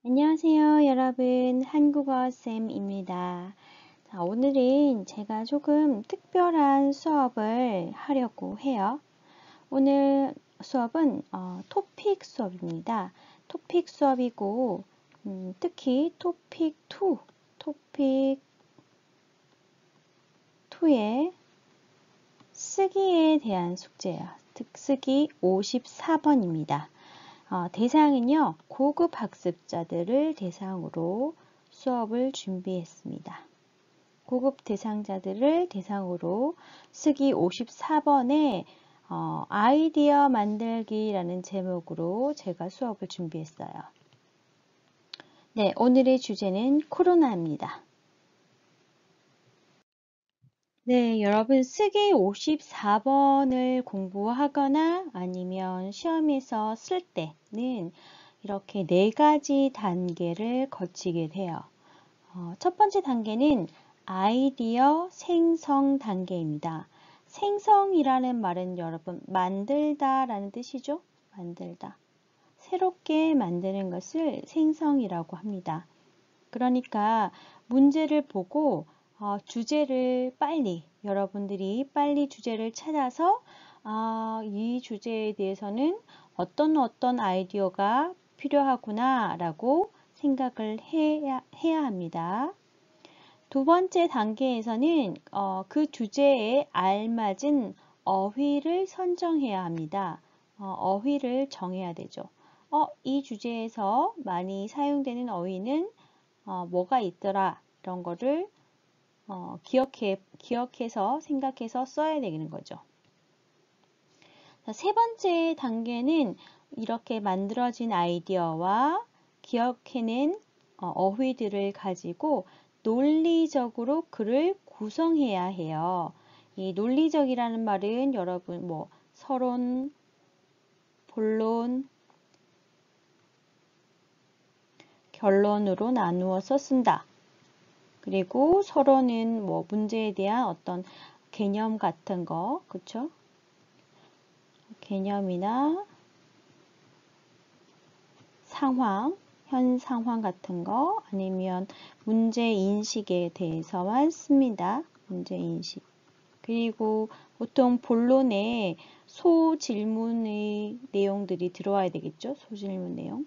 안녕하세요, 여러분. 한국어쌤입니다. 자, 오늘은 제가 조금 특별한 수업을 하려고 해요. 오늘 수업은 토픽 수업입니다. 토픽 수업이고, 특히 토픽 2의 쓰기에 대한 숙제예요. 쓰기 54번입니다. 대상은요, 고급 학습자들을 대상으로 수업을 준비했습니다. 고급 대상자들을 대상으로 쓰기 54번에 아이디어 만들기라는 제목으로 제가 수업을 준비했어요. 네, 오늘의 주제는 코로나입니다. 네, 여러분 쓰기 54번을 공부하거나 아니면 시험에서 쓸 때는 이렇게 4가지 단계를 거치게 돼요. 첫 번째 단계는 아이디어 생성 단계입니다. 생성이라는 말은 여러분 만들다 라는 뜻이죠. 만들다. 새롭게 만드는 것을 생성이라고 합니다. 그러니까 문제를 보고 주제를 여러분들이 빨리 주제를 찾아서 이 주제에 대해서는 어떤 아이디어가 필요하구나 라고 생각을 해야 합니다. 두 번째 단계에서는 그 주제에 알맞은 어휘를 선정해야 합니다. 어휘를 정해야 되죠. 이 주제에서 많이 사용되는 어휘는 뭐가 있더라 이런 거를 기억해서 생각해서 써야 되는 거죠. 자, 세 번째 단계는 이렇게 만들어진 아이디어와 기억해낸 어휘들을 가지고 논리적으로 글을 구성해야 해요. 이 논리적이라는 말은 여러분 서론, 본론, 결론으로 나누어서 쓴다. 그리고 서론은 문제에 대한 어떤 개념 같은 거, 그쵸? 개념이나 상황, 현 상황 같은 거 아니면 문제 인식에 대해서만 씁니다. 문제 인식. 그리고 보통 본론에 소질문의 내용들이 들어와야 되겠죠? 소질문 내용.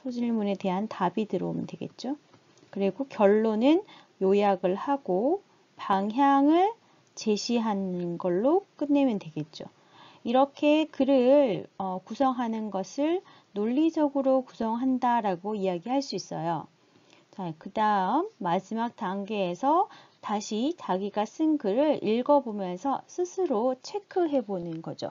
소질문에 대한 답이 들어오면 되겠죠? 그리고 결론은 요약을 하고 방향을 제시하는 걸로 끝내면 되겠죠. 이렇게 글을 구성하는 것을 논리적으로 구성한다라고 이야기할 수 있어요. 자, 그 다음 마지막 단계에서 다시 자기가 쓴 글을 읽어보면서 스스로 체크해 보는 거죠.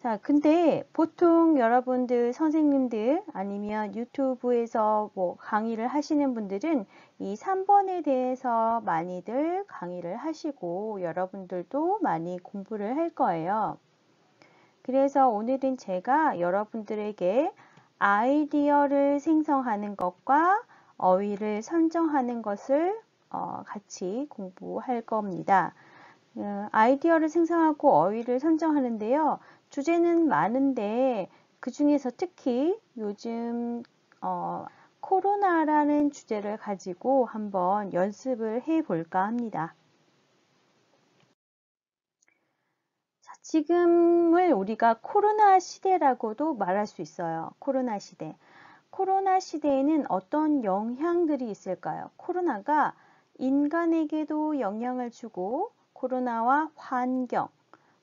자, 근데 보통 여러분들 선생님들 아니면 유튜브에서 강의를 하시는 분들은 이 3번에 대해서 많이들 강의를 하시고 여러분들도 많이 공부를 할 거예요. 그래서 오늘은 제가 여러분들에게 아이디어를 생성하는 것과 어휘를 선정하는 것을 같이 공부할 겁니다. 아이디어를 생성하고 어휘를 선정하는데요. 주제는 많은데 그 중에서 특히 요즘 코로나라는 주제를 가지고 한번 연습을 해 볼까 합니다. 지금을 우리가 코로나 시대라고도 말할 수 있어요. 코로나 시대. 코로나 시대에는 어떤 영향들이 있을까요? 코로나가 인간에게도 영향을 주고 코로나와 환경,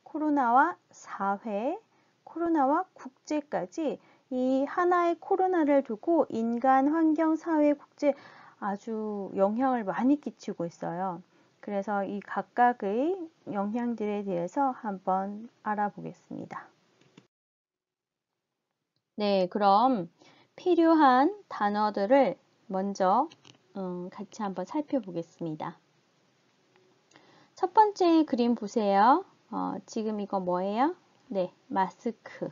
코로나와 사회, 코로나와 국제까지 이 하나의 코로나를 두고 인간, 환경, 사회, 국제 아주 영향을 많이 끼치고 있어요. 그래서 이 각각의 영향들에 대해서 한번 알아보겠습니다. 네, 그럼 필요한 단어들을 먼저 같이 한번 살펴보겠습니다. 첫 번째 그림 보세요. 지금 이거 뭐예요? 네, 마스크.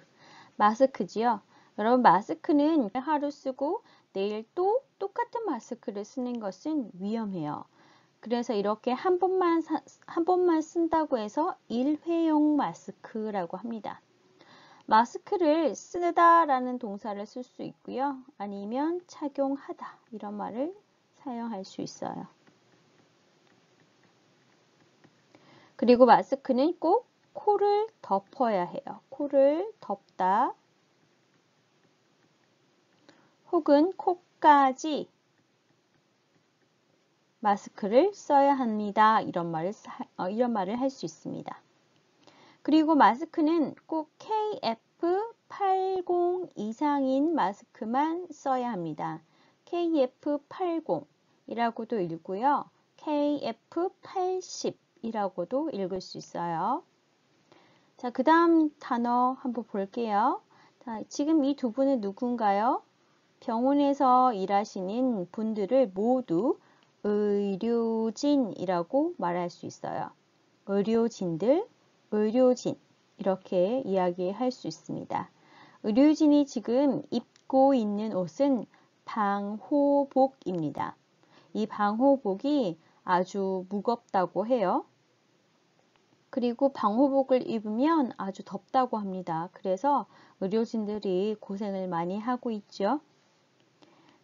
마스크지요. 여러분, 마스크는 하루 쓰고 내일 또 똑같은 마스크를 쓰는 것은 위험해요. 그래서 이렇게 한 번만 쓴다고 해서 일회용 마스크라고 합니다. 마스크를 쓰다라는 동사를 쓸 수 있고요. 아니면 착용하다 이런 말을 사용할 수 있어요. 그리고 마스크는 꼭 코를 덮어야 해요. 코를 덮다 혹은 코까지 마스크를 써야 합니다. 이런 말을 할 수 있습니다. 그리고 마스크는 꼭 KF80 이상인 마스크만 써야 합니다. KF80이라고도 읽고요. KF80이라고도 읽을 수 있어요. 자, 그 다음 단어 한번 볼게요. 자, 지금 이 두 분은 누군가요? 병원에서 일하시는 분들을 모두 의료진이라고 말할 수 있어요. 의료진들, 의료진 이렇게 이야기할 수 있습니다. 의료진이 지금 입고 있는 옷은 방호복입니다. 이 방호복이 아주 무겁다고 해요. 그리고 방호복을 입으면 아주 덥다고 합니다. 그래서 의료진들이 고생을 많이 하고 있죠.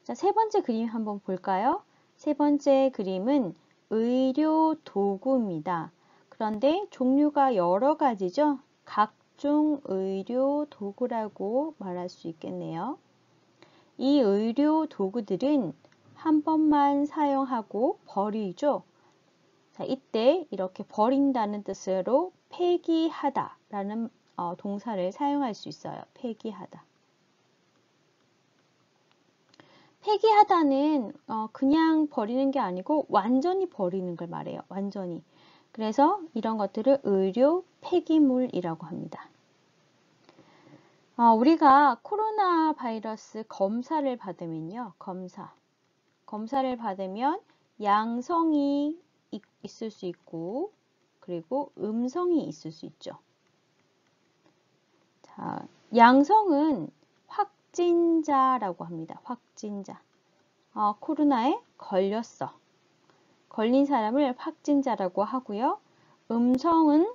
자, 세 번째 그림 한번 볼까요? 세 번째 그림은 의료 도구입니다. 그런데 종류가 여러 가지죠. 각종 의료 도구라고 말할 수 있겠네요. 이 의료 도구들은 한 번만 사용하고 버리죠. 자, 이때 이렇게 버린다는 뜻으로 폐기하다 라는 동사를 사용할 수 있어요. 폐기하다. 폐기하다는 그냥 버리는 게 아니고 완전히 버리는 걸 말해요. 완전히. 그래서 이런 것들을 의료 폐기물이라고 합니다. 우리가 코로나 바이러스 검사를 받으면요. 검사를 받으면 양성이 있을 수 있고 그리고 음성이 있을 수 있죠. 자, 양성은 확진자라고 합니다. 확진자. 코로나에 걸렸어. 걸린 사람을 확진자라고 하고요. 음성은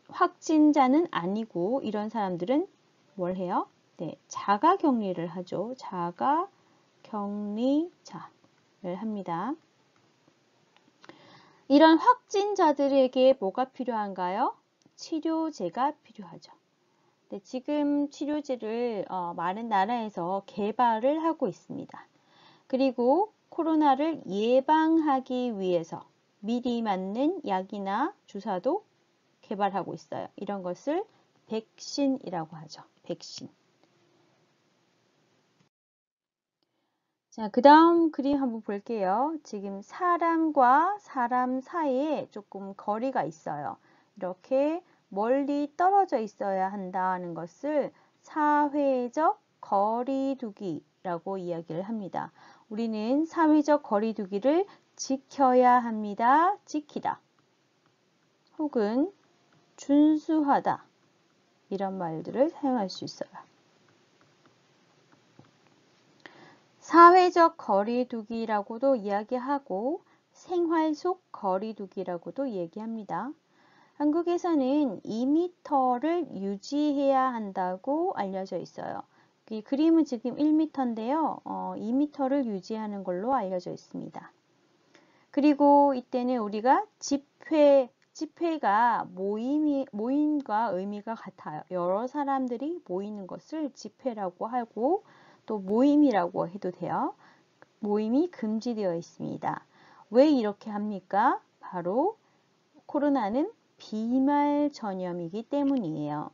확진자는 아니고 이런 사람들은 뭘 해요? 네, 자가격리를 하죠. 자가격리자를 합니다. 이런 확진자들에게 뭐가 필요한가요? 치료제가 필요하죠. 네, 지금 치료제를 많은 나라에서 개발을 하고 있습니다. 그리고 코로나를 예방하기 위해서 미리 맞는 약이나 주사도 개발하고 있어요. 이런 것을 백신이라고 하죠. 백신. 자, 그 다음 그림 한번 볼게요. 지금 사람과 사람 사이에 조금 거리가 있어요. 이렇게 멀리 떨어져 있어야 한다는 것을 사회적 거리두기라고 이야기를 합니다. 우리는 사회적 거리두기를 지켜야 합니다. 지키다. 혹은 준수하다. 이런 말들을 사용할 수 있어요. 사회적 거리두기라고도 이야기하고 생활 속 거리두기라고도 얘기합니다. 한국에서는 2m를 유지해야 한다고 알려져 있어요. 이 그림은 지금 1m인데요. 2m를 유지하는 걸로 알려져 있습니다. 그리고 이때는 우리가 집회가 모임과 의미가 같아요. 여러 사람들이 모이는 것을 집회라고 하고 또 모임이라고 해도 돼요. 모임이 금지되어 있습니다. 왜 이렇게 합니까? 바로 코로나는 비말 전염이기 때문이에요.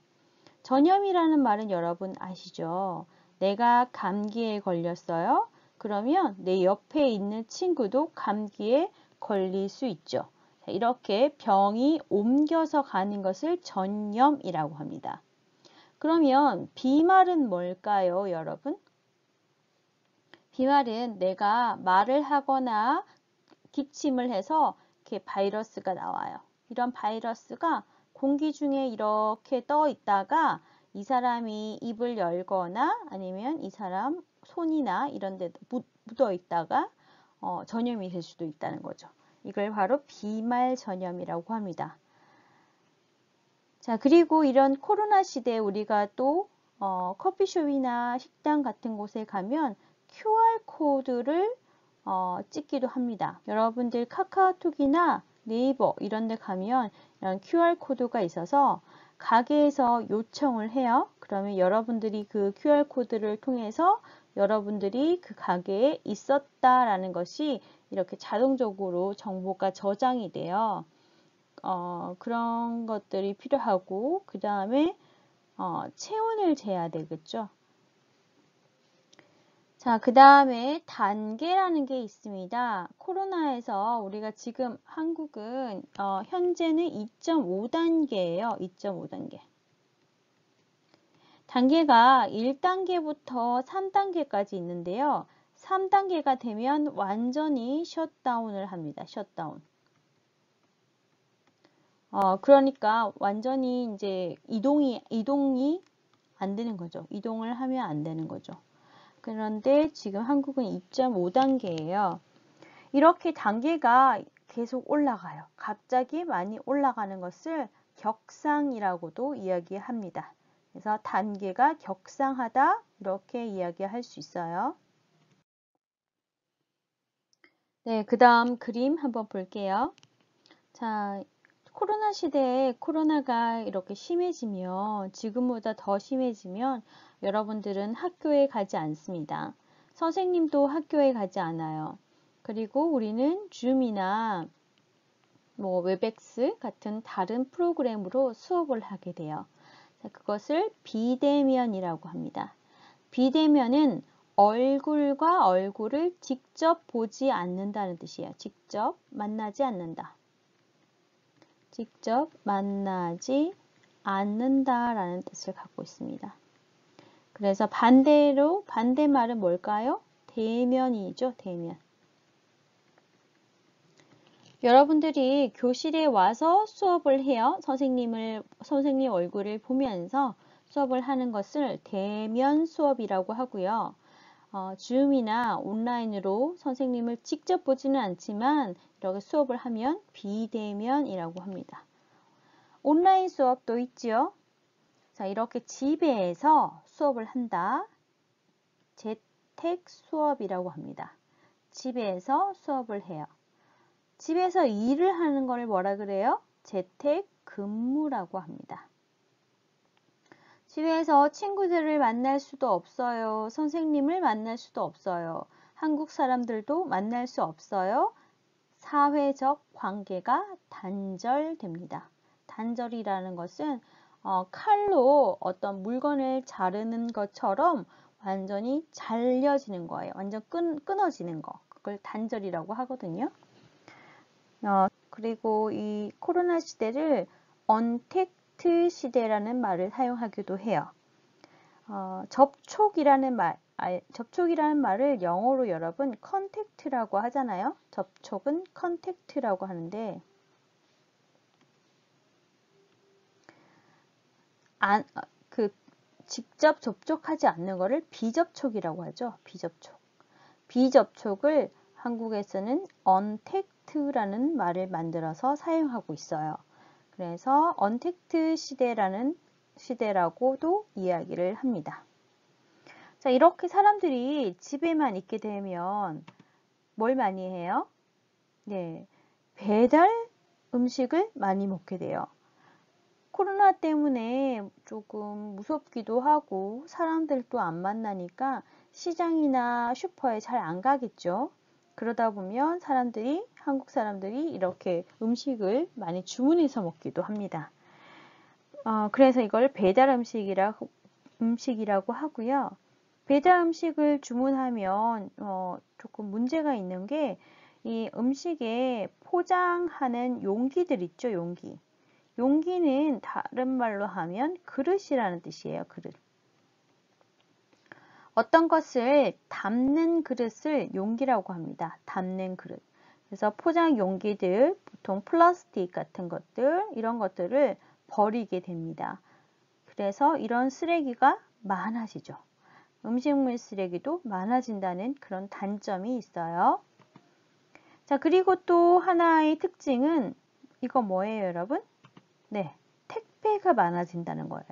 전염이라는 말은 여러분 아시죠? 내가 감기에 걸렸어요. 그러면 내 옆에 있는 친구도 감기에 걸릴 수 있죠. 이렇게 병이 옮겨서 가는 것을 전염이라고 합니다. 그러면 비말은 뭘까요, 여러분? 비말은 내가 말을 하거나 기침을 해서 이렇게 바이러스가 나와요. 이런 바이러스가 공기 중에 이렇게 떠 있다가 이 사람이 입을 열거나 아니면 이 사람 손이나 이런 데 묻어 있다가 전염이 될 수도 있다는 거죠. 이걸 바로 비말 전염이라고 합니다. 자, 그리고 이런 코로나 시대에 우리가 또 커피숍이나 식당 같은 곳에 가면 QR코드를 찍기도 합니다. 여러분들 카카오톡이나 네이버 이런 데 가면 이런 QR코드가 있어서 가게에서 요청을 해요. 그러면 여러분들이 그 QR코드를 통해서 여러분들이 그 가게에 있었다라는 것이 이렇게 자동적으로 정보가 저장이 돼요. 그런 것들이 필요하고, 그 다음에 체온을 재야 되겠죠. 자, 그 다음에 단계라는 게 있습니다. 코로나에서 우리가 지금 한국은 현재는 2.5단계예요. 2.5단계. 단계가 1단계부터 3단계까지 있는데요. 3단계가 되면 완전히 셧다운을 합니다. 셧다운. 그러니까 완전히 이제 이동이 안 되는 거죠. 이동을 하면 안 되는 거죠. 그런데 지금 한국은 2.5단계예요. 이렇게 단계가 계속 올라가요. 갑자기 많이 올라가는 것을 격상이라고도 이야기합니다. 그래서 단계가 격상하다 이렇게 이야기할 수 있어요. 네, 그 다음 그림 한번 볼게요. 자, 코로나 시대에 코로나가 이렇게 심해지면, 지금보다 더 심해지면 여러분들은 학교에 가지 않습니다. 선생님도 학교에 가지 않아요. 그리고 우리는 줌이나 뭐 웹엑스 같은 다른 프로그램으로 수업을 하게 돼요. 자, 그것을 비대면이라고 합니다. 비대면은 얼굴과 얼굴을 직접 보지 않는다는 뜻이에요. 직접 만나지 않는다. 직접 만나지 않는다라는 뜻을 갖고 있습니다. 그래서 반대로 반대말은 뭘까요? 대면이죠. 대면. 여러분들이 교실에 와서 수업을 해요. 선생님 얼굴을 보면서 수업을 하는 것을 대면 수업이라고 하고요. 줌이나 온라인으로 선생님을 직접 보지는 않지만 이렇게 수업을 하면 비대면이라고 합니다. 온라인 수업도 있지요. 자, 이렇게 집에서 수업을 한다. 재택 수업이라고 합니다. 집에서 수업을 해요. 집에서 일을 하는 걸 뭐라 그래요? 재택 근무라고 합니다. 집에서 친구들을 만날 수도 없어요. 선생님을 만날 수도 없어요. 한국 사람들도 만날 수 없어요. 사회적 관계가 단절됩니다. 단절이라는 것은 칼로 어떤 물건을 자르는 것처럼 완전히 잘려지는 거예요. 완전 끊어지는 거. 그걸 단절이라고 하거든요. 그리고 이 코로나 시대를 언택트 시대라는 말을 사용하기도 해요. 접촉이라는 말을 영어로 여러분 컨택트라고 하잖아요. 접촉은 컨택트라고 하는데 직접 접촉하지 않는 것을 비접촉이라고 하죠. 비접촉. 비접촉을 한국에서는 언택트라는 말을 만들어서 사용하고 있어요. 그래서 언택트 시대라고도 이야기를 합니다. 자, 이렇게 사람들이 집에만 있게 되면 뭘 많이 해요? 네, 배달 음식을 많이 먹게 돼요. 코로나 때문에 조금 무섭기도 하고 사람들도 안 만나니까 시장이나 슈퍼에 잘 안 가겠죠. 그러다 보면 한국 사람들이 이렇게 음식을 많이 주문해서 먹기도 합니다. 그래서 이걸 배달 음식이라고 하고요. 배달 음식을 주문하면 조금 문제가 있는 게 이 음식에 포장하는 용기들 있죠, 용기. 용기는 다른 말로 하면 그릇이라는 뜻이에요, 그릇. 어떤 것을 담는 그릇을 용기라고 합니다. 담는 그릇. 그래서 포장 용기들, 보통 플라스틱 같은 것들, 이런 것들을 버리게 됩니다. 그래서 이런 쓰레기가 많아지죠. 음식물 쓰레기도 많아진다는 그런 단점이 있어요. 자, 그리고 또 하나의 특징은 이거 뭐예요, 여러분? 네, 택배가 많아진다는 거예요.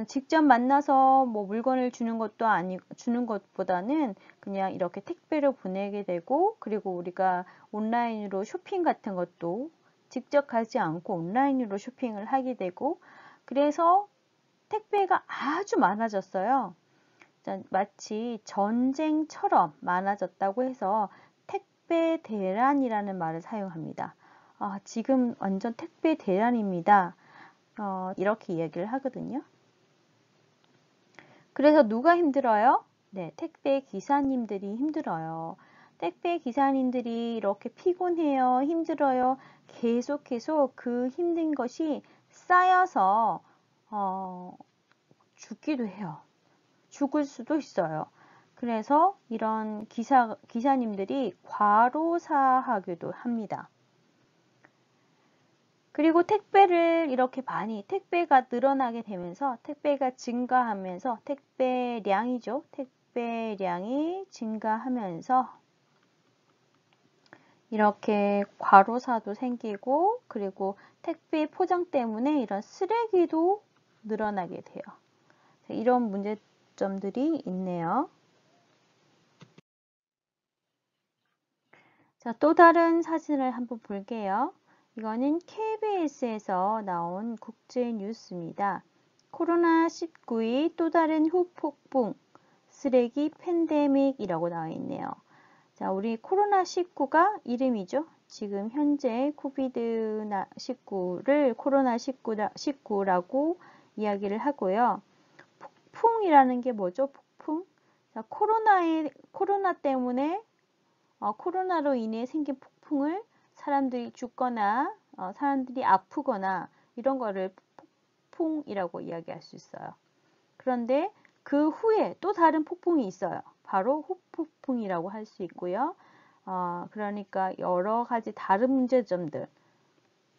직접 만나서 뭐 물건을 주는 것보다는 그냥 이렇게 택배로 보내게 되고, 그리고 우리가 온라인으로 쇼핑 같은 것도 직접 가지 않고 온라인으로 쇼핑을 하게 되고, 그래서 택배가 아주 많아졌어요. 마치 전쟁처럼 많아졌다고 해서 택배 대란이라는 말을 사용합니다. 지금 완전 택배 대란입니다. 이렇게 이야기를 하거든요. 그래서 누가 힘들어요? 네, 택배 기사님들이 힘들어요. 택배 기사님들이 이렇게 피곤해요, 힘들어요. 계속 그 힘든 것이 쌓여서 죽기도 해요. 죽을 수도 있어요. 그래서 이런 기사님들이 과로사하기도 합니다. 그리고 택배를 이렇게 택배가 늘어나게 되면서, 택배가 증가하면서, 택배량이죠. 택배량이 증가하면서 이렇게 과로사도 생기고, 그리고 택배 포장 때문에 이런 쓰레기도 늘어나게 돼요. 이런 문제점들이 있네요. 자, 또 다른 사진을 한번 볼게요. 이거는 KBS에서 나온 국제 뉴스입니다. 코로나19의 또 다른 후폭풍, 쓰레기 팬데믹이라고 나와 있네요. 자, 우리 코로나19가 이름이죠. 지금 현재 코비드19를 코로나19라고 이야기를 하고요. 폭풍이라는 게 뭐죠? 폭풍? 자, 코로나 때문에 코로나로 인해 생긴 폭풍을 사람들이 죽거나 사람들이 아프거나 이런 거를 폭풍이라고 이야기할 수 있어요. 그런데 그 후에 또 다른 폭풍이 있어요. 바로 후폭풍이라고 할 수 있고요. 그러니까 여러 가지 다른 문제점들,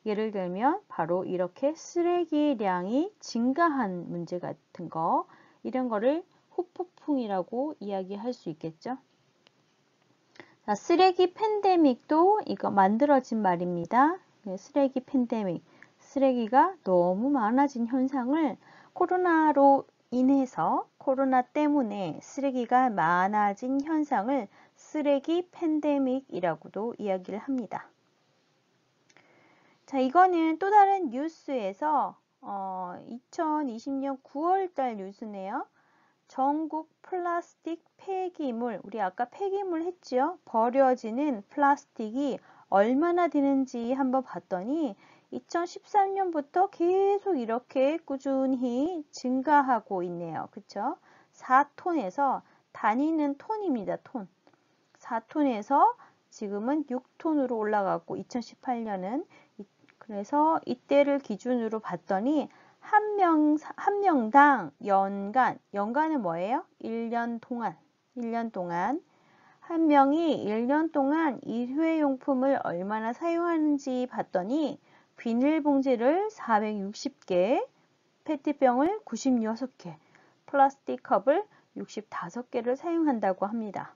예를 들면 바로 이렇게 쓰레기량이 증가한 문제 같은 거, 이런 거를 후폭풍이라고 이야기할 수 있겠죠. 자, 쓰레기 팬데믹도 이거 만들어진 말입니다. 쓰레기 팬데믹, 쓰레기가 너무 많아진 현상을 코로나로 인해서, 코로나 때문에 쓰레기가 많아진 현상을 쓰레기 팬데믹이라고도 이야기를 합니다. 자, 이거는 또 다른 뉴스에서 2020년 9월달 뉴스네요. 전국 플라스틱 폐기물, 우리 아까 폐기물 했죠? 버려지는 플라스틱이 얼마나 되는지 한번 봤더니 2013년부터 계속 이렇게 꾸준히 증가하고 있네요. 그쵸? 4톤에서, 단위는 톤입니다. 톤. 4톤에서 지금은 6톤으로 올라갔고, 2018년은 그래서 이때를 기준으로 봤더니 한 명당 연간은 뭐예요? 1년 동안 한 명이 1년 동안 일회용품을 얼마나 사용하는지 봤더니 비닐봉지를 460개, 페트병을 96개, 플라스틱 컵을 65개를 사용한다고 합니다.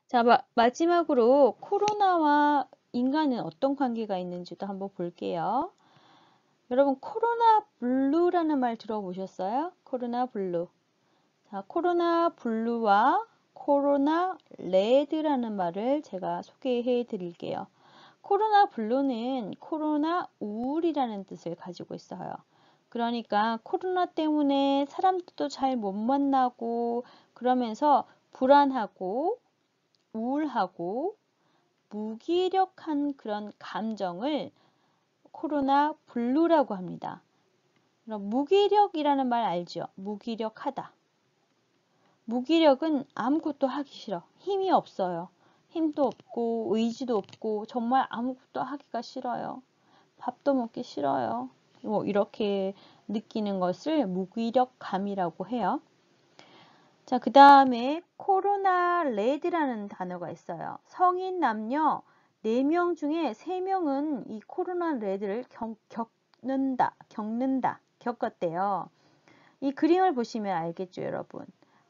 자, 마지막으로 코로나와 인간은 어떤 관계가 있는지도 한번 볼게요. 여러분, 코로나 블루라는 말 들어보셨어요? 코로나 블루. 자, 코로나 블루와 코로나 레드라는 말을 제가 소개해 드릴게요. 코로나 블루는 코로나 우울이라는 뜻을 가지고 있어요. 그러니까 코로나 때문에 사람들도 잘 못 만나고, 그러면서 불안하고 우울하고 무기력한 그런 감정을 코로나 블루라고 합니다. 그럼 무기력이라는 말 알죠? 무기력하다. 무기력은 아무것도 하기 싫어. 힘이 없어요. 힘도 없고 의지도 없고 정말 아무것도 하기가 싫어요. 밥도 먹기 싫어요. 이렇게 느끼는 것을 무기력감이라고 해요. 자, 그 다음에 코로나 레드라는 단어가 있어요. 성인 남녀 4명 중에 3명은 이 코로나 레드를 겪었대요. 이 그림을 보시면 알겠죠, 여러분.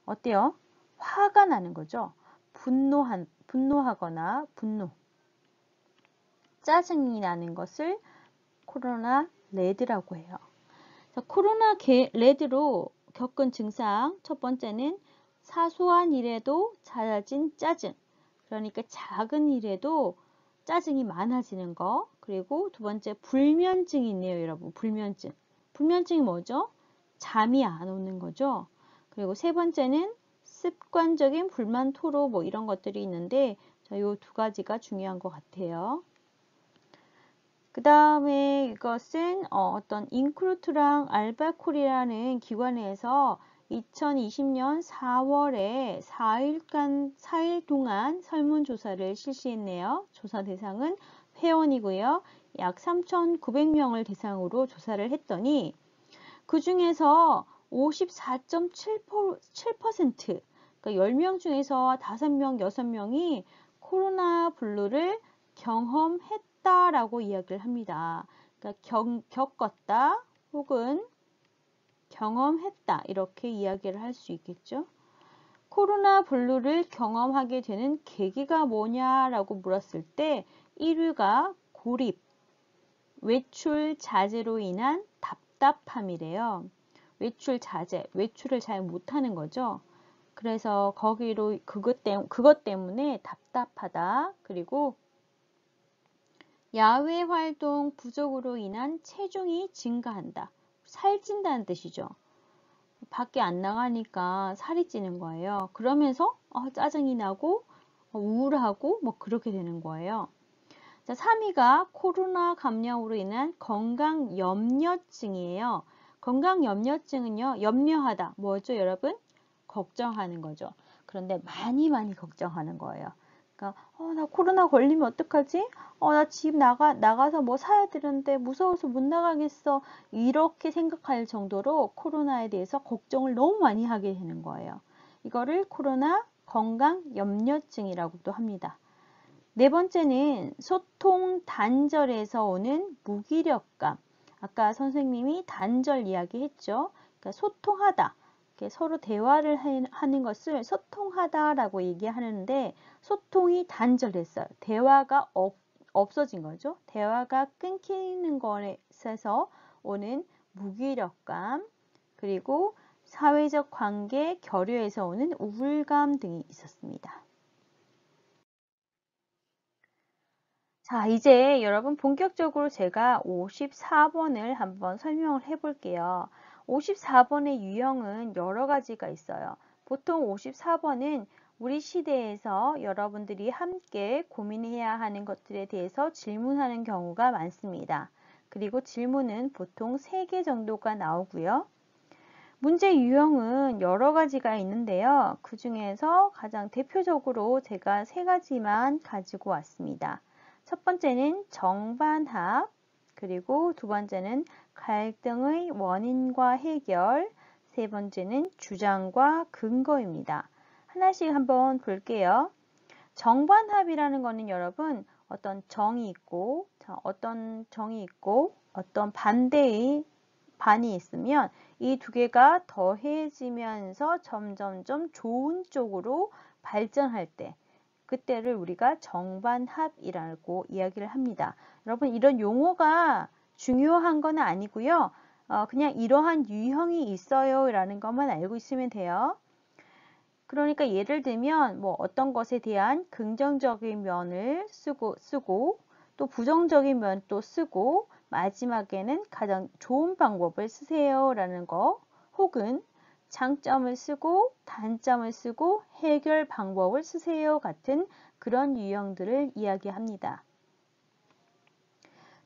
어때요? 화가 나는 거죠. 분노하거나 분노. 짜증이 나는 것을 코로나 레드라고 해요. 코로나 레드로 겪은 증상 첫 번째는 사소한 일에도 잦아진 짜증. 그러니까 작은 일에도 짜증이 많아지는 거. 그리고 두 번째 불면증이 있네요, 여러분. 불면증. 불면증이 뭐죠? 잠이 안 오는 거죠. 그리고 세 번째는 습관적인 불만 토로 뭐 이런 것들이 있는데 이 두 가지가 중요한 것 같아요. 그 다음에 이것은 어떤 인크루트랑 알바콜이라는 기관에서 2020년 4월에 4일 동안 설문조사를 실시했네요. 조사 대상은 회원이고요. 약 3,900명을 대상으로 조사를 했더니 그 중에서 54.7%, 그러니까 10명 중에서 5명, 6명이 코로나 블루를 경험했다라고 이야기를 합니다. 그러니까 겪었다 혹은 경험했다 이렇게 이야기를 할 수 있겠죠. 코로나 블루를 경험하게 되는 계기가 뭐냐라고 물었을 때 1위가 고립, 외출 자제로 인한 답답함이래요. 외출 자제, 외출을 잘 못하는 거죠. 그래서 거기로 그것 때문에 답답하다. 그리고 야외 활동 부족으로 인한 체중이 증가한다. 살찐다는 뜻이죠. 밖에 안 나가니까 살이 찌는 거예요. 그러면서 짜증이 나고 우울하고 뭐 그렇게 되는 거예요. 자, 3위가 코로나 감염으로 인한 건강 염려증이에요. 건강 염려증은요, 염려하다. 뭐죠, 여러분? 걱정하는 거죠. 그런데 많이 걱정하는 거예요. 그러니까, 나 코로나 걸리면 어떡하지? 나 집 나가서 뭐 사야 되는데 무서워서 못 나가겠어. 이렇게 생각할 정도로 코로나에 대해서 걱정을 너무 많이 하게 되는 거예요. 이거를 코로나 건강 염려증이라고도 합니다. 네 번째는 소통 단절에서 오는 무기력감. 아까 선생님이 단절 이야기했죠. 그러니까 소통하다. 서로 대화를 하는 것을 소통하다라고 얘기하는데 소통이 단절했어요. 대화가 없어진 거죠. 대화가 끊기는 것에서 오는 무기력감, 그리고 사회적 관계 결여에서 오는 우울감 등이 있었습니다. 자, 이제 여러분 본격적으로 제가 54번을 한번 설명을 해 볼게요. 54번의 유형은 여러 가지가 있어요. 보통 54번은 우리 시대에서 여러분들이 함께 고민해야 하는 것들에 대해서 질문하는 경우가 많습니다. 그리고 질문은 보통 3개 정도가 나오고요. 문제 유형은 여러 가지가 있는데요. 그 중에서 가장 대표적으로 제가 3가지만 가지고 왔습니다. 첫 번째는 정반합, 그리고 두 번째는 갈등의 원인과 해결, 세 번째는 주장과 근거입니다. 하나씩 한번 볼게요. 정반합이라는 거는 여러분 어떤 정이 있고 어떤 반대의 반이 있으면 이 두 개가 더해지면서 점점점 좋은 쪽으로 발전할 때 그때를 우리가 정반합이라고 이야기를 합니다. 여러분 이런 용어가 중요한 건 아니고요. 그냥 이러한 유형이 있어요 라는 것만 알고 있으면 돼요. 그러니까 예를 들면 뭐 어떤 것에 대한 긍정적인 면을 쓰고 또 부정적인 면도 쓰고 마지막에는 가장 좋은 방법을 쓰세요 라는 거, 혹은 장점을 쓰고 단점을 쓰고 해결 방법을 쓰세요 같은 그런 유형들을 이야기합니다.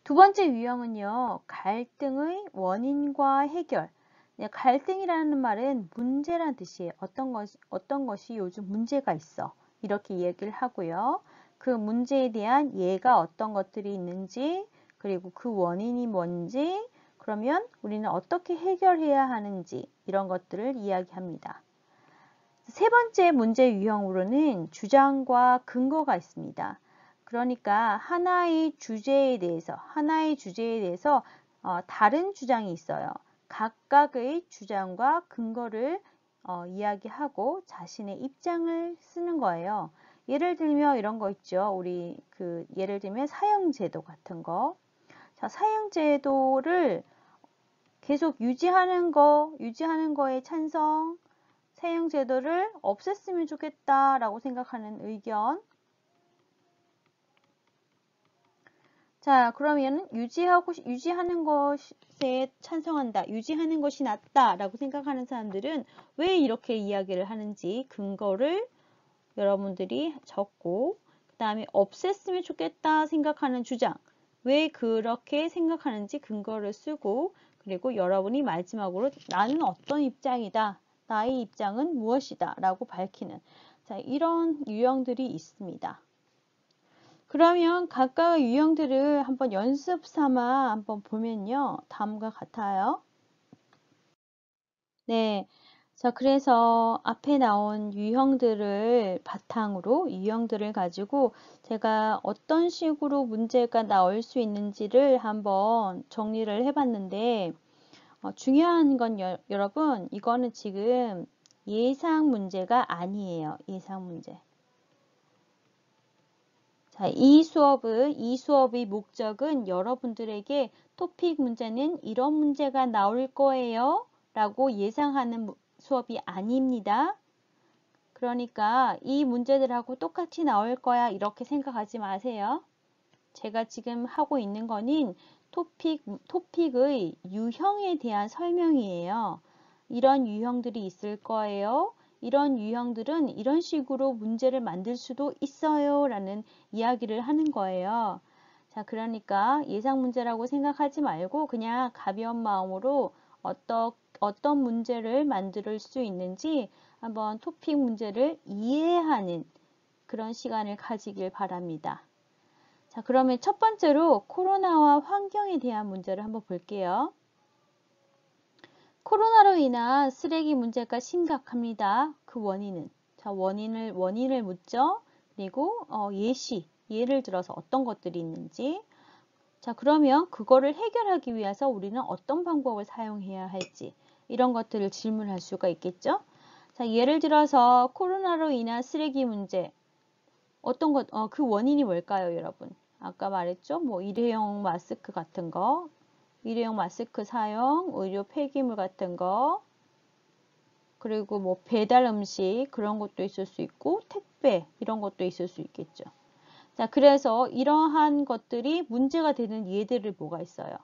두 번째 유형은요, 갈등의 원인과 해결. 갈등이라는 말은 문제란 뜻이에요. 어떤 것이 요즘 문제가 있어. 이렇게 이야기를 하고요. 그 문제에 대한 예가 어떤 것들이 있는지, 그리고 그 원인이 뭔지, 그러면 우리는 어떻게 해결해야 하는지 이런 것들을 이야기합니다. 세 번째 문제 유형으로는 주장과 근거가 있습니다. 그러니까 하나의 주제에 대해서 다른 주장이 있어요. 각각의 주장과 근거를 이야기하고 자신의 입장을 쓰는 거예요. 예를 들면 이런 거 있죠. 우리 예를 들면 사형제도 같은 거. 자, 사형제도를 계속 유지하는 거에 찬성, 사형제도를 없앴으면 좋겠다라고 생각하는 의견. 자, 그러면 유지하는 것에 찬성한다, 유지하는 것이 낫다라고 생각하는 사람들은 왜 이렇게 이야기를 하는지 근거를 여러분들이 적고, 그 다음에 없앴으면 좋겠다 생각하는 주장, 왜 그렇게 생각하는지 근거를 쓰고, 그리고 여러분이 마지막으로 나는 어떤 입장이다, 나의 입장은 무엇이다 라고 밝히는, 자, 이런 유형들이 있습니다. 그러면 각각의 유형들을 한번 연습 삼아 한번 보면요, 다음과 같아요. 네. 자, 그래서 앞에 나온 유형들을 바탕으로, 유형들을 가지고 제가 어떤 식으로 문제가 나올 수 있는지를 한번 정리를 해봤는데, 중요한 건 여러분, 이거는 지금 예상 문제가 아니에요. 예상 문제. 자, 이 수업의 목적은 여러분들에게 토픽 문제는 이런 문제가 나올 거예요 라고 예상하는 수업이 아닙니다. 그러니까 이 문제들하고 똑같이 나올 거야 이렇게 생각하지 마세요. 제가 지금 하고 있는 거는 토픽의 유형에 대한 설명이에요. 이런 유형들이 있을 거예요. 이런 유형들은 이런 식으로 문제를 만들 수도 있어요 라는 이야기를 하는 거예요. 자, 그러니까 예상 문제라고 생각하지 말고 그냥 가벼운 마음으로 어떤 문제를 만들 수 있는지 한번 토픽 문제를 이해하는 그런 시간을 가지길 바랍니다. 자, 그러면 첫 번째로 코로나와 환경에 대한 문제를 한번 볼게요. 코로나로 인한 쓰레기 문제가 심각합니다. 그 원인은? 자, 원인을 묻죠. 그리고 예를 들어서 어떤 것들이 있는지. 자, 그러면 그거를 해결하기 위해서 우리는 어떤 방법을 사용해야 할지 이런 것들을 질문할 수가 있겠죠. 자, 예를 들어서 코로나로 인한 쓰레기 문제, 그 원인이 뭘까요, 여러분? 아까 말했죠? 뭐 일회용 마스크 같은 거, 일회용 마스크 사용, 의료 폐기물 같은 거, 그리고 뭐 배달 음식 그런 것도 있을 수 있고, 택배 이런 것도 있을 수 있겠죠. 자, 그래서 이러한 것들이 문제가 되는 예들을 뭐가 있어요?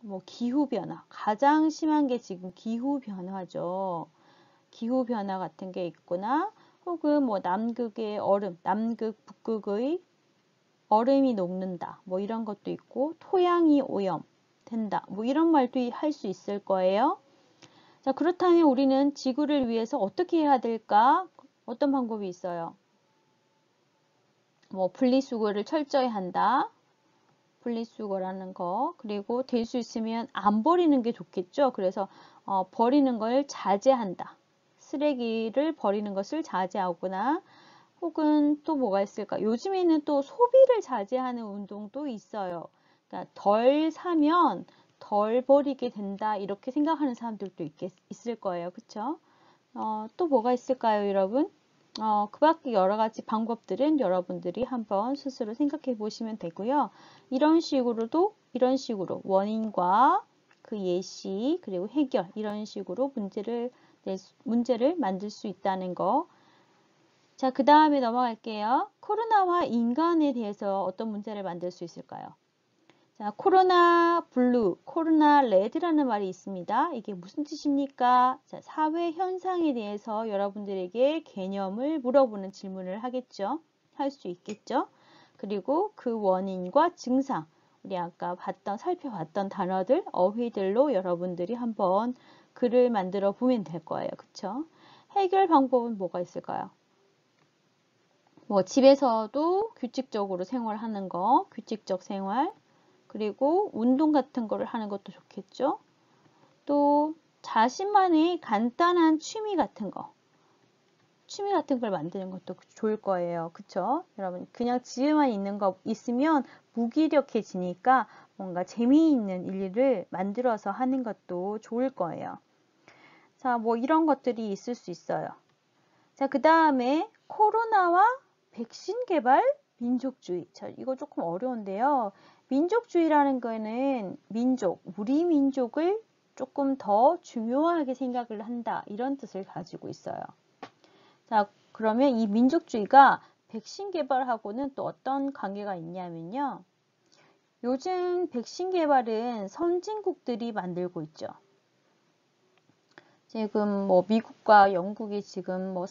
뭐 기후변화, 가장 심한 게 지금 기후변화죠. 기후변화 같은 게 있거나, 혹은 뭐 남극의 얼음, 남극, 북극의 얼음이 녹는다, 뭐 이런 것도 있고, 토양이 오염된다, 뭐 이런 말도 할 수 있을 거예요. 자, 그렇다면 우리는 지구를 위해서 어떻게 해야 될까? 어떤 방법이 있어요? 뭐 분리수거를 철저히 한다. 분리수거라는 거. 그리고 될 수 있으면 안 버리는 게 좋겠죠. 그래서 버리는 걸 자제한다. 쓰레기를 버리는 것을 자제하거나, 혹은 또 뭐가 있을까? 요즘에는 또 소비를 자제하는 운동도 있어요. 그러니까 덜 사면 덜 버리게 된다 이렇게 생각하는 사람들도 있을 거예요. 그쵸? 또 뭐가 있을까요, 여러분? 그 밖에 여러 가지 방법들은 여러분들이 한번 스스로 생각해 보시면 되고요. 이런 식으로 원인과 그 예시 그리고 해결 이런 식으로 문제를 만들 수 있다는 거. 자, 그 다음에 넘어갈게요. 코로나와 인간에 대해서 어떤 문제를 만들 수 있을까요? 자, 코로나 블루, 코로나 레드라는 말이 있습니다. 이게 무슨 뜻입니까? 자, 사회 현상에 대해서 여러분들에게 개념을 물어보는 질문을 하겠죠. 할 수 있겠죠. 그리고 그 원인과 증상, 우리 아까 살펴봤던 단어들, 어휘들로 여러분들이 한번 글을 만들어 보면 될 거예요. 그쵸? 해결 방법은 뭐가 있을까요? 뭐 집에서도 규칙적으로 생활하는 거, 규칙적 생활, 그리고 운동 같은 거를 하는 것도 좋겠죠. 또 자신만의 간단한 취미 같은 걸 만드는 것도 좋을 거예요. 그쵸? 여러분, 그냥 집에만 있으면 무기력해지니까 뭔가 재미있는 일을 만들어서 하는 것도 좋을 거예요. 자, 뭐 이런 것들이 있을 수 있어요. 자, 그 다음에 코로나와 백신 개발, 민족주의. 자, 이거 조금 어려운데요. 민족주의라는 거는 우리 민족을 조금 더 중요하게 생각을 한다. 이런 뜻을 가지고 있어요. 자, 그러면 이 민족주의가 백신 개발하고는 또 어떤 관계가 있냐면요. 요즘 백신 개발은 선진국들이 만들고 있죠. 지금 뭐 미국과 영국이 지금 뭐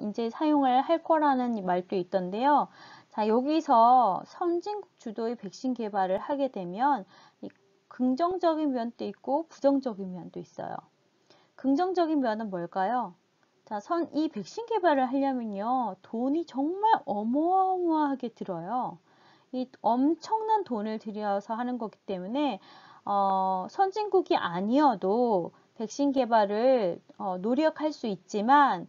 이제 사용을 할 거라는 말도 있던데요. 자, 여기서 선진국 주도의 백신 개발을 하게 되면 긍정적인 면도 있고 부정적인 면도 있어요. 긍정적인 면은 뭘까요? 자, 이 백신 개발을 하려면요, 돈이 정말 어마어마하게 들어요. 이 엄청난 돈을 들여서 하는 거기 때문에 선진국이 아니어도 백신 개발을 노력할 수 있지만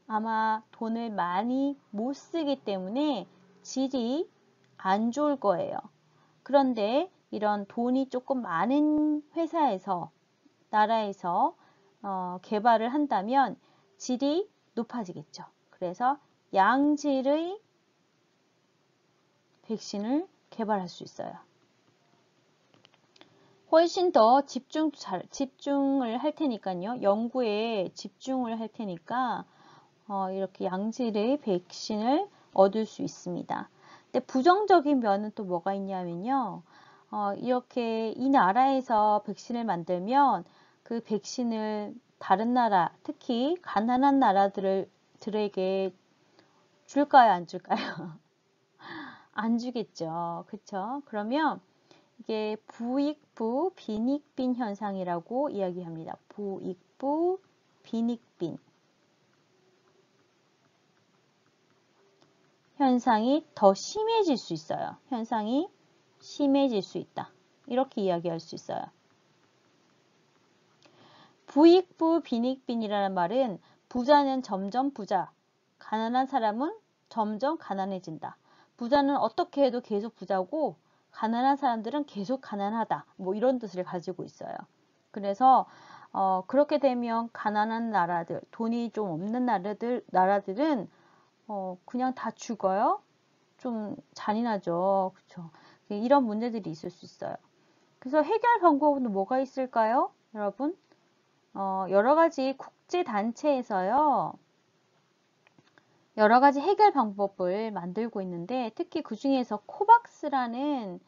아마 돈을 많이 못 쓰기 때문에 질이 안 좋을 거예요. 그런데 이런 돈이 조금 많은 나라에서 개발을 한다면 질이 높아지겠죠. 그래서 양질의 백신을 개발할 수 있어요. 훨씬 더 집중을 할 테니까요. 연구에 집중을 할 테니까 이렇게 양질의 백신을 얻을 수 있습니다. 근데 부정적인 면은 또 뭐가 있냐면요. 이렇게 이 나라에서 백신을 만들면 그 백신을 다른 나라, 특히 가난한 나라들에게 줄까요, 안 줄까요? 안 주겠죠. 그쵸? 그러면 이게 부익부 빈익빈 현상이라고 이야기합니다. 부익부 빈익빈 현상이 더 심해질 수 있어요. 현상이 심해질 수 있다. 이렇게 이야기할 수 있어요. 부익부 빈익빈이라는 말은 부자는 점점 부자, 가난한 사람은 점점 가난해진다. 부자는 어떻게 해도 계속 부자고 가난한 사람들은 계속 가난하다. 뭐 이런 뜻을 가지고 있어요. 그래서 그렇게 되면 가난한 나라들, 돈이 좀 없는 나라들은 그냥 다 죽어요. 좀 잔인하죠. 그렇죠? 이런 문제들이 있을 수 있어요. 그래서 해결 방법은 뭐가 있을까요? 여러분? 여러 가지 국제단체에서요. 여러 가지 해결 방법을 만들고 있는데 특히 그 중에서 코박스라는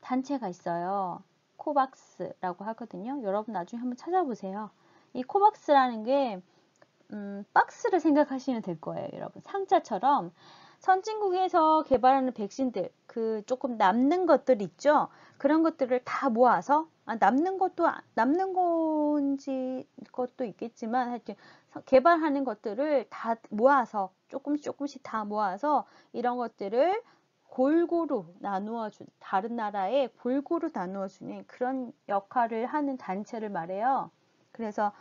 단체가 있어요. 코박스라고 하거든요. 여러분 나중에 한번 찾아보세요. 이 코박스라는 게 박스를 생각하시면 될 거예요. 여러분 상자처럼 선진국에서 개발하는 백신들 그 조금 남는 것들 있죠. 그런 것들을 다 모아서 남는 것도 있겠지만 하여튼 개발하는 것들을 다 모아서 조금씩 다 모아서 이런 것들을 골고루 다른 나라에 골고루 나누어 주는 그런 역할을 하는 단체를 말해요. 그래서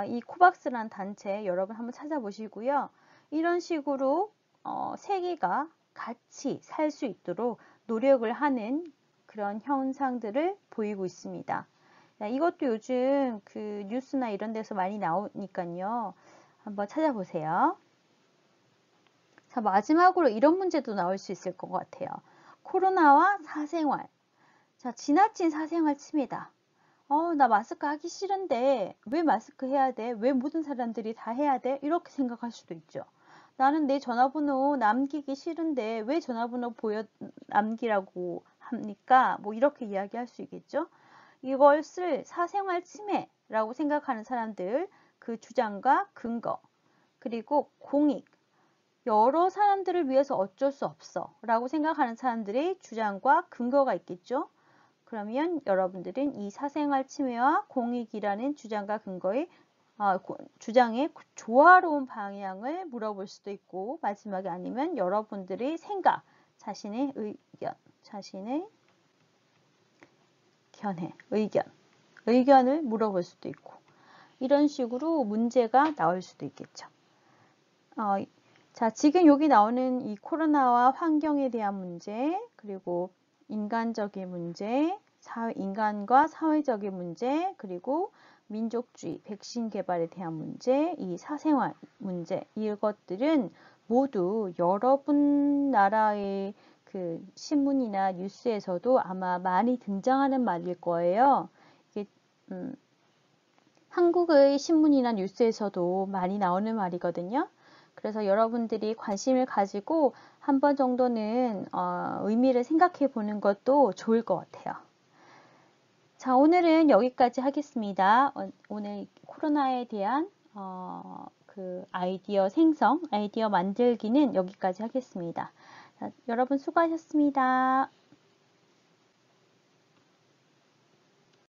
이 코박스라는 단체 여러분 한번 찾아보시고요. 이런 식으로 세계가 같이 살 수 있도록 노력을 하는 그런 현상들을 보이고 있습니다. 이것도 요즘 그 뉴스나 이런 데서 많이 나오니까요. 한번 찾아보세요. 자, 마지막으로 이런 문제도 나올 수 있을 것 같아요. 코로나와 사생활. 자, 지나친 사생활 침해다. 나 마스크 하기 싫은데 왜 마스크 해야 돼? 왜 모든 사람들이 다 해야 돼? 이렇게 생각할 수도 있죠. 나는 내 전화번호 남기기 싫은데 왜 전화번호 남기라고 합니까? 뭐 이렇게 이야기할 수 있겠죠. 이것을 사생활 침해라고 생각하는 사람들 그 주장과 근거 그리고 공익 여러 사람들을 위해서 어쩔 수 없어 라고 생각하는 사람들의 주장과 근거가 있겠죠. 그러면 여러분들은 이 사생활 침해와 공익이라는 주장과 근거의 주장의 조화로운 방향을 물어볼 수도 있고 마지막에 아니면 여러분들의 생각, 자신의 의견, 자신의 의견을 물어볼 수도 있고 이런 식으로 문제가 나올 수도 있겠죠. 자, 지금 여기 나오는 이 코로나와 환경에 대한 문제, 그리고 인간적인 문제, 인간과 사회적인 문제, 그리고 민족주의, 백신 개발에 대한 문제, 이 사생활 문제, 이것들은 모두 여러분 나라의 그 신문이나 뉴스에서도 아마 많이 등장하는 말일 거예요. 이게, 한국의 신문이나 뉴스에서도 많이 나오는 말이거든요. 그래서 여러분들이 관심을 가지고 한 번 정도는 의미를 생각해 보는 것도 좋을 것 같아요. 자, 오늘은 여기까지 하겠습니다. 오늘 코로나에 대한 그 아이디어 생성, 아이디어 만들기는 여기까지 하겠습니다. 자, 여러분 수고하셨습니다.